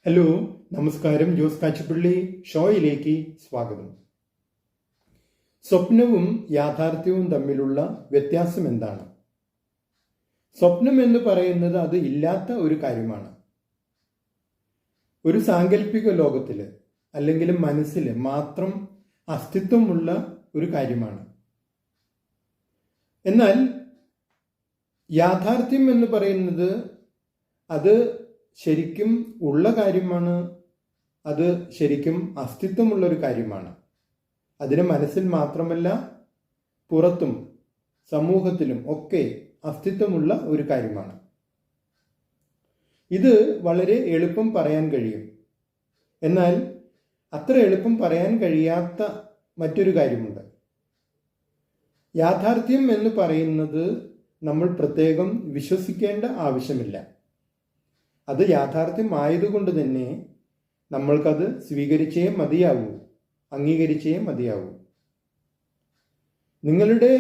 Hello, നമസ്കാരം. ജോസ് കാച്ചിപ്പള്ളി ഷോയിലേക്ക് സ്വാഗതം. സ്വപ്നവും യാഥാർത്ഥ്യവും തമ്മിലുള്ള വ്യത്യാസം എന്താണ്? സ്വപ്നം എന്ന് പറയുന്നത് അത് ഇല്ലാത്ത ഒരു കാര്യമാണ്. ഒരു സാങ്കല്പിക ലോകത്തിൽ അല്ലെങ്കിൽ മനസ്സിൽ മാത്രം അസ്തിത്വമുള്ള ഒരു കാര്യമാണ്. എന്നാൽ യാഥാർത്ഥ്യം എന്ന് പറയുന്നത് അത് ശരിക്കും ഉള്ള കാര്യമാണ്. അത് ശരിക്കും അസ്തിത്വമുള്ള ഒരു കാര്യമാണ്. അതിന് മനസ്സിൽ മാത്രമല്ല, പുറത്തും സമൂഹത്തിലും ഒക്കെ അസ്തിത്വമുള്ള ഒരു കാര്യമാണ്. ഇത് വളരെ എളുപ്പം പറയാൻ കഴിയും. എന്നാൽ അത്ര എളുപ്പം പറയാൻ കഴിയാത്ത മറ്റൊരു കാര്യമുണ്ട്. യാഥാർത്ഥ്യം എന്ന് പറയുന്നത് നമ്മൾ പ്രത്യേകം വിശ്വസിക്കേണ്ട ആവശ്യമില്ല. അത് യാഥാർത്ഥ്യമായതുകൊണ്ട് തന്നെ നമ്മൾക്കത് സ്വീകരിച്ചേ മതിയാവൂ, അംഗീകരിച്ചേ മതിയാവൂ. നിങ്ങളുടെ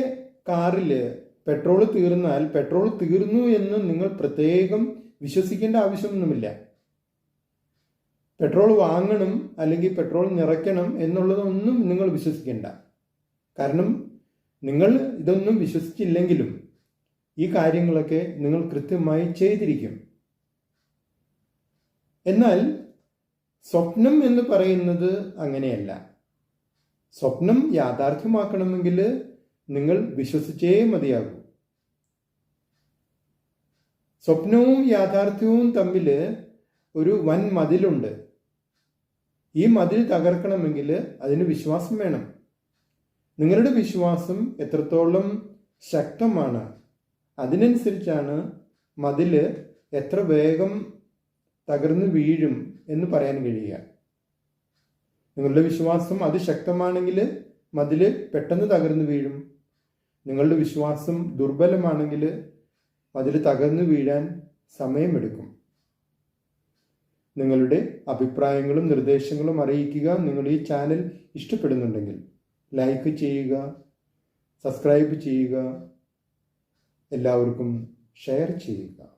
കാറിൽ പെട്രോൾ തീർന്നാൽ പെട്രോൾ തീർന്നു എന്ന് നിങ്ങൾ പ്രത്യേകം വിശ്വസിക്കേണ്ട ആവശ്യമൊന്നുമില്ല. പെട്രോൾ വാങ്ങണം അല്ലെങ്കിൽ പെട്രോൾ നിറയ്ക്കണം എന്നുള്ളതൊന്നും നിങ്ങൾ വിശ്വസിക്കേണ്ട. കാരണം നിങ്ങൾ ഇതൊന്നും വിശ്വസിച്ചില്ലെങ്കിലും ഈ കാര്യങ്ങളൊക്കെ നിങ്ങൾ കൃത്യമായി ചെയ്തിരിക്കും. എന്നാൽ സ്വപ്നം എന്ന് പറയുന്നത് അങ്ങനെയല്ല. സ്വപ്നം യാഥാർത്ഥ്യമാക്കണമെങ്കിൽ നിങ്ങൾ വിശ്വസിച്ചേ മതിയാകൂ. സ്വപ്നവും യാഥാർത്ഥ്യവും തമ്മിൽ ഒരു വൻ മതിലുണ്ട്. ഈ മതിൽ തകർക്കണമെങ്കിൽ അതിന് വിശ്വാസം വേണം. നിങ്ങളുടെ വിശ്വാസം എത്രത്തോളം ശക്തമാണ്, അതിനനുസരിച്ചാണ് മതില് എത്ര വേഗം തകർന്നു വീഴും എന്ന് പറയാൻ കഴിയുക. നിങ്ങളുടെ വിശ്വാസം അതിശക്തമാണെങ്കിൽ മതില് പെട്ടെന്ന് തകർന്നു വീഴും. നിങ്ങളുടെ വിശ്വാസം ദുർബലമാണെങ്കിൽ മതില് തകർന്നു വീഴാൻ സമയമെടുക്കും. നിങ്ങളുടെ അഭിപ്രായങ്ങളും നിർദ്ദേശങ്ങളും അറിയിക്കുക. നിങ്ങൾ ഈ ചാനൽ ഇഷ്ടപ്പെടുന്നുണ്ടെങ്കിൽ ലൈക്ക് ചെയ്യുക, സബ്സ്ക്രൈബ് ചെയ്യുക, എല്ലാവർക്കും ഷെയർ ചെയ്യുക.